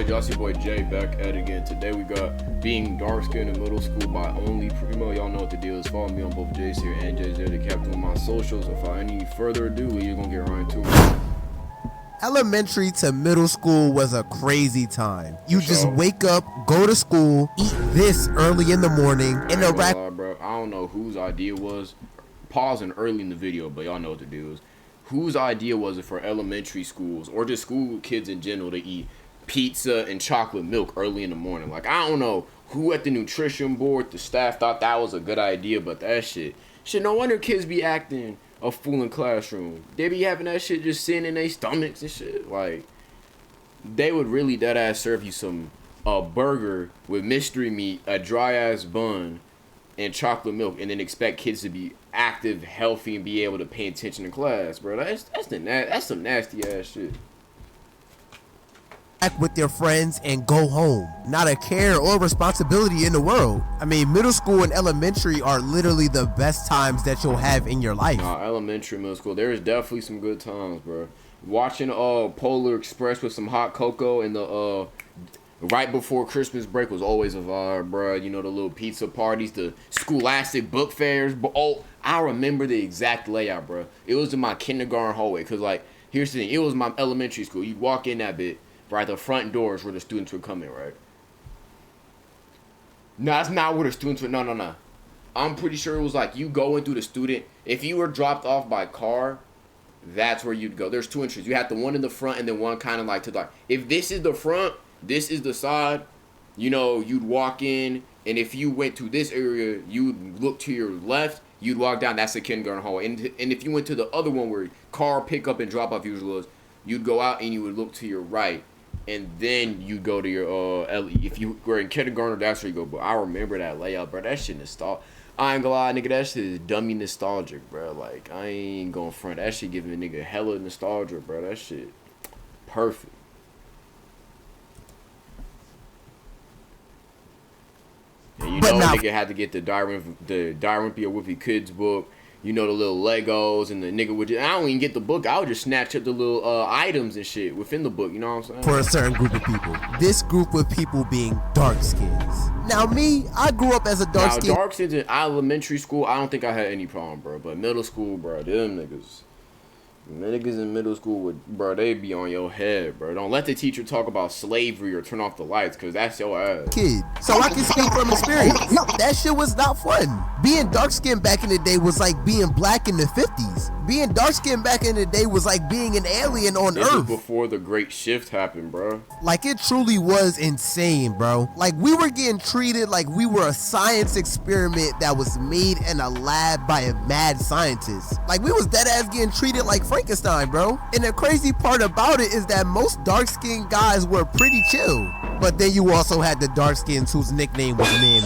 y'all see your boy Jay back at it again. Today we got being dark skinned in middle school by only Primo. Y'all know what the deal is. Follow me on both Jays here and Jays there, the captain of my socials. Without any further ado, we're gonna get right into it. Elementary to middle school was a crazy time. You just wake up, go to school, eat this early in the morning, and bro, I don't know whose idea was pausing early in the video, but y'all know what the deal is. Whose idea was it for elementary schools or just school kids in general to eat pizza and chocolate milk early in the morning? Like, I don't know who at the nutrition board, the staff thought that was a good idea, but that shit, no wonder kids be acting a fool in classroom. They be having that shit just sitting in their stomachs and shit. Like, they would really dead ass serve you some burger with mystery meat, a dry ass bun, and chocolate milk, and then expect kids to be active, healthy, and be able to pay attention in class, bro. That's some nasty ass shit. Act with your friends and go home. Not a care or responsibility in the world. I mean, middle school and elementary are literally the best times that you'll have in your life. Nah, elementary, middle school, there is definitely some good times, bro. Watching Polar Express with some hot cocoa and the right before Christmas break was always a vibe, bro. You know, the little pizza parties, the scholastic book fairs. But I remember the exact layout, bro. It was in my kindergarten hallway. Cause like, here's the thing, it was my elementary school. You'd walk in that bit, right? The front doors where the students would come in, right? No, that's not where the students would. No. I'm pretty sure it was like you going through the student. If you were dropped off by car, that's where you'd go. There's two entries. You had the one in the front and then one kind of like to the. If this is the front, this is the side, you know, you'd walk in, and if you went to this area, you'd look to your left, you'd walk down, that's the kindergarten hallway. And if you went to the other one where car pickup and drop off usually was, you'd go out and you would look to your right, and then you go to your LE. If you were in kindergarten, that's where you go. But I remember that layout, bro. That shit nostalgic. I ain't gonna lie, nigga, that shit is dummy nostalgic, bro. Like, I ain't gonna front. That shit giving a nigga hella nostalgia, bro. That shit perfect. And you know, nigga had to get the Diary Wimpy or Wimpy Kids book. You know, the little Legos, and the nigga would just, I don't even get the book. I would just snatch up the little items and shit within the book. You know what I'm saying? For a certain group of people. This group of people being dark skins. Now me, I grew up as a dark skin. Dark skins in elementary school, I don't think I had any problem, bro. But middle school, bro, them niggas in middle school would, bro, they be on your head, bro. Don't let the teacher talk about slavery or turn off the lights, cause that's your ass. Kid, so I can speak from experience. That shit was not fun. Being dark skinned back in the day was like being black in the 50s. Being dark skinned back in the day was like being an alien on Earth. This was before the great shift happened, bro. Like, it truly was insane, bro. Like, we were getting treated like we were a science experiment that was made in a lab by a mad scientist. Like, we was dead ass getting treated like Frankenstein, bro. And the crazy part about it is that most dark skinned guys were pretty chill. But then you also had the dark skins whose nickname was Man.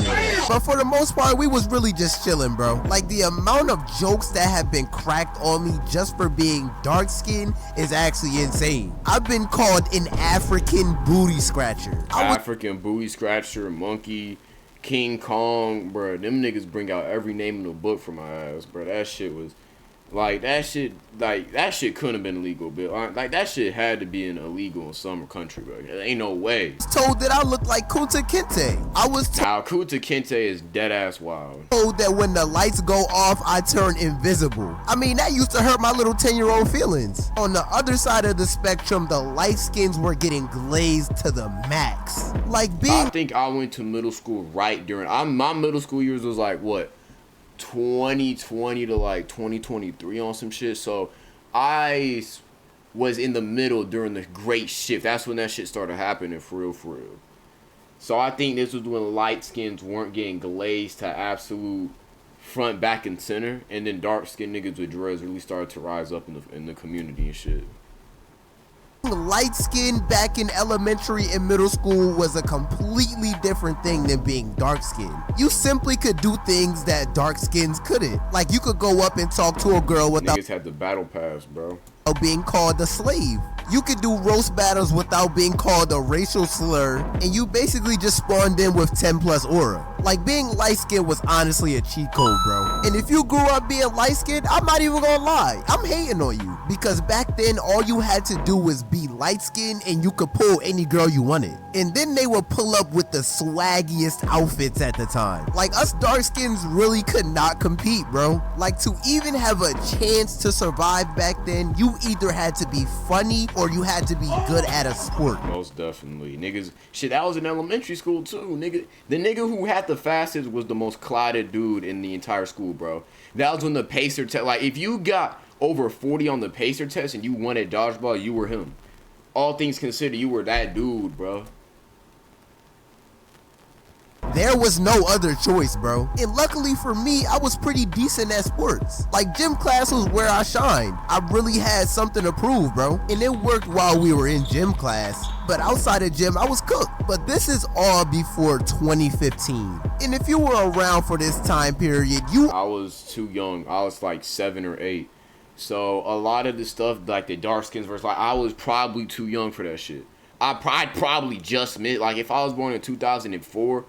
But for the most part, we was really just chilling, bro. Like, the amount of jokes that have been cracked on me just for being dark skinned is actually insane. I've been called an African booty scratcher. African booty scratcher, monkey, King Kong, bro. Them niggas bring out every name in the book for my ass, bro. That shit was like, that shit couldn't have been illegal, but like, that shit had to be illegal in some country, bro. There ain't no way. Told that I look like Kunta Kinte. I was Kunta Kinte is dead ass wild. Told that when the lights go off, I turn invisible. I mean, that used to hurt my little 10-year-old feelings. On the other side of the spectrum, the light skins were getting glazed to the max. Like, I think I went to middle school right during, my middle school years was like, what, 2020 to like 2023 on some shit. So I was in the middle during the great shift. That's when that shit started happening for real. So I think this was when light skins weren't getting glazed to absolute front, back, and center, and then dark skinned niggas with dreads really started to rise up in the community and shit. Light skin back in elementary and middle school was a completely different thing than being dark skinned. You simply could do things that dark skins couldn't. Like, you could go up and talk to a girl without niggas had the battle pass, bro. Being called a slave. You could do roast battles without being called a racial slur, and you basically just spawned in with 10 plus aura. Like, being light skinned was honestly a cheat code, bro. And if you grew up being light skinned, I'm not even gonna lie, I'm hating on you, because back then all you had to do was be light skinned and you could pull any girl you wanted. And then they would pull up with the swaggiest outfits at the time. Like, us dark skins really could not compete, bro. Like, to even have a chance to survive back then, you either had to be funny or you had to be good at a sport. Most definitely. Niggas, shit, that was in elementary school too, nigga. The nigga who had the fastest was the most clouded dude in the entire school, bro. That was when the pacer test, like, if you got over 40 on the pacer test and you won at dodgeball, you were him. All things considered, you were that dude, bro. There was no other choice, bro. And luckily for me, I was pretty decent at sports. Like, gym class was where I shined. I really had something to prove, bro. And it worked while we were in gym class. But outside of gym, I was cooked. But this is all before 2015. And if you were around for this time period, I was too young. I was like 7 or 8. So a lot of the stuff, like the dark skins versus, like, I was probably too young for that shit. I'd probably just missed. Like, if I was born in 2004,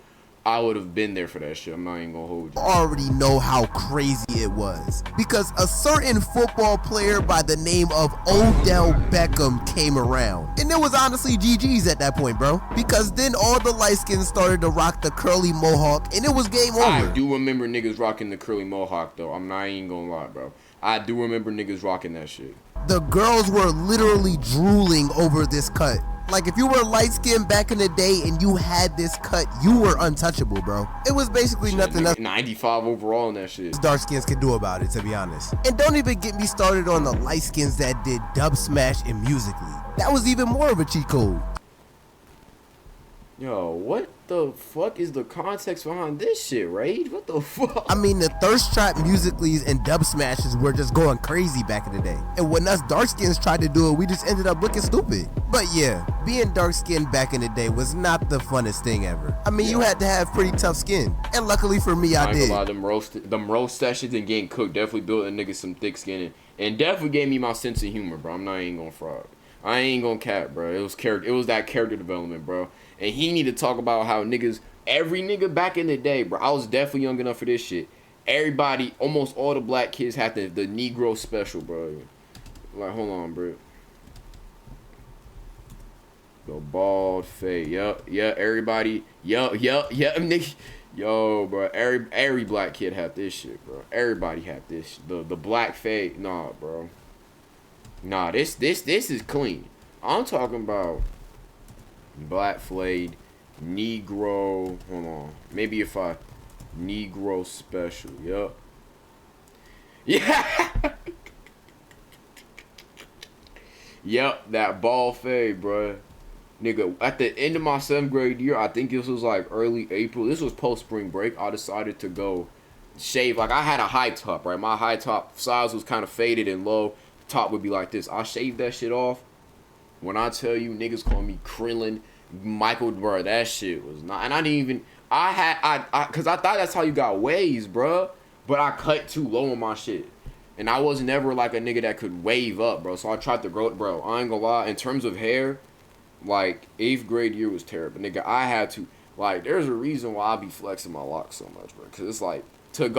I would have been there for that shit. I'm not even gonna hold you. Already know how crazy it was. Because a certain football player by the name of Odell Beckham came around. And it was honestly GG's at that point, bro. Because then all the light skins started to rock the curly mohawk and it was game over. I do remember niggas rocking the curly mohawk though. I'm not even gonna lie, bro. I do remember niggas rocking that shit. The girls were literally drooling over this cut. Like, if you were light-skinned back in the day and you had this cut, you were untouchable, bro. It was basically shit, nothing else 95 overall in that shit. dark skins could do about it, to be honest. And don't even get me started on the light skins that did Dub Smash and Musically. That was even more of a cheat code. Yo, what the fuck is the context behind this shit, Raid? What the fuck? I mean, the thirst trap Musicallys and Dub Smashes were just going crazy back in the day. And when us dark skins tried to do it, we just ended up looking stupid. But yeah, being dark skinned back in the day was not the funnest thing ever. I mean, you had to have pretty tough skin. And luckily for me, I did. Them roast sessions and getting cooked definitely built a nigga some thick skin and definitely gave me my sense of humor, bro. I'm not even gonna fraud. I ain't gonna cap, bro. It was that character development, bro. And he need to talk about how niggas, every nigga back in the day, bro. I was definitely young enough for this shit. Everybody, almost all the black kids had the Negro special, bro. Like, hold on, bro. The bald fade. Yup, yeah, everybody. Yup, nigga. Yo, bro. Every black kid had this shit, bro. Everybody had this. The black fade. Nah, bro. Nah, this is clean. I'm talking about black flayed, Negro. Hold on. Maybe if I Negro special. Yup. Yeah. Yup, that ball fade, bro. Nigga, at the end of my 7th grade year, I think this was like early April. This was post spring break. I decided to go shave. Like, I had a high top, right? My high top size was kind of faded and low. Top would be like this. I shaved that shit off. When I tell you, niggas call me Krillin, Michael, bro, that shit was not. And I didn't even. Cause I thought that's how you got waves, bro. But I cut too low on my shit, and I was never like a nigga that could wave up, bro. So I tried to grow it, bro. I ain't gonna lie. In terms of hair, like 8th grade year was terrible, nigga. I had to like. There's a reason why I be flexing my locks so much, bro. Cause it's like to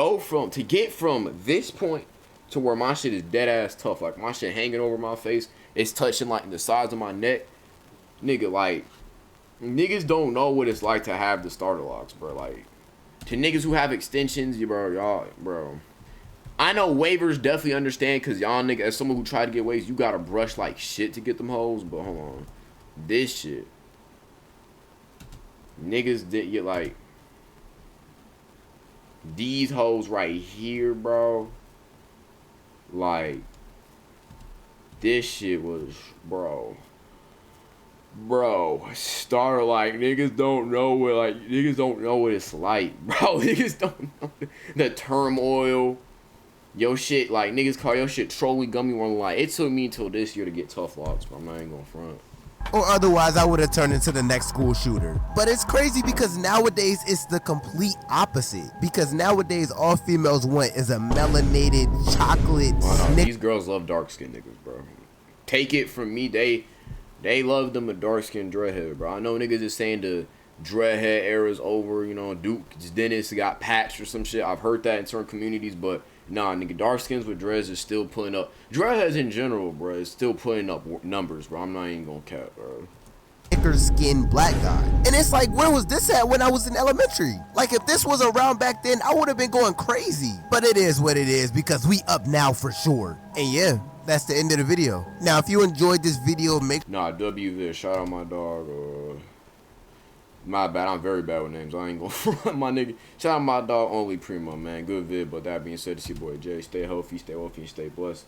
get from this point to where my shit is dead ass tough. Like, my shit hanging over my face. It's touching like the sides of my neck. Nigga, like, niggas don't know what it's like to have the starter locks, bro. Like, to niggas who have extensions, bro. I know waivers definitely understand, cause y'all nigga, as someone who tried to get waves, you gotta brush like shit to get them hoes. But hold on, this shit, niggas did get like these hoes right here, bro. Like, this shit was, bro, starter, like, niggas don't know what it's like, bro. Niggas don't know the turmoil. Yo shit, like, niggas call your shit trolling gummy worm. Like, it took me until this year to get tough locks, bro. I'm not even gonna front. Or otherwise, I would have turned into the next school shooter. But it's crazy because nowadays it's the complete opposite. Because nowadays all females want is a melanated chocolate. Oh, no, these girls love dark skinned niggas, bro. Take it from me, they love them a dark skinned dreadhead, bro. I know niggas is saying the dreadhead era's over. You know, Duke Dennis got patched or some shit. I've heard that in certain communities, but nah, nigga, dark skins with dreads is still putting up. Dreadheads in general, bro, is still putting up numbers, bro. I'm not even gonna cap, bro. thicker skinned black guy. And it's like, where was this at when I was in elementary? Like, if this was around back then, I would have been going crazy. But it is what it is, because we up now for sure. And yeah, that's the end of the video. Now, if you enjoyed this video, make Nah, W this. Shout out my dog. My bad. I'm very bad with names. I ain't gonna front my nigga. Shout out my dog, Only Primo, man. Good vid. But that being said, it's your boy Jay. Stay healthy, stay wealthy, and stay blessed.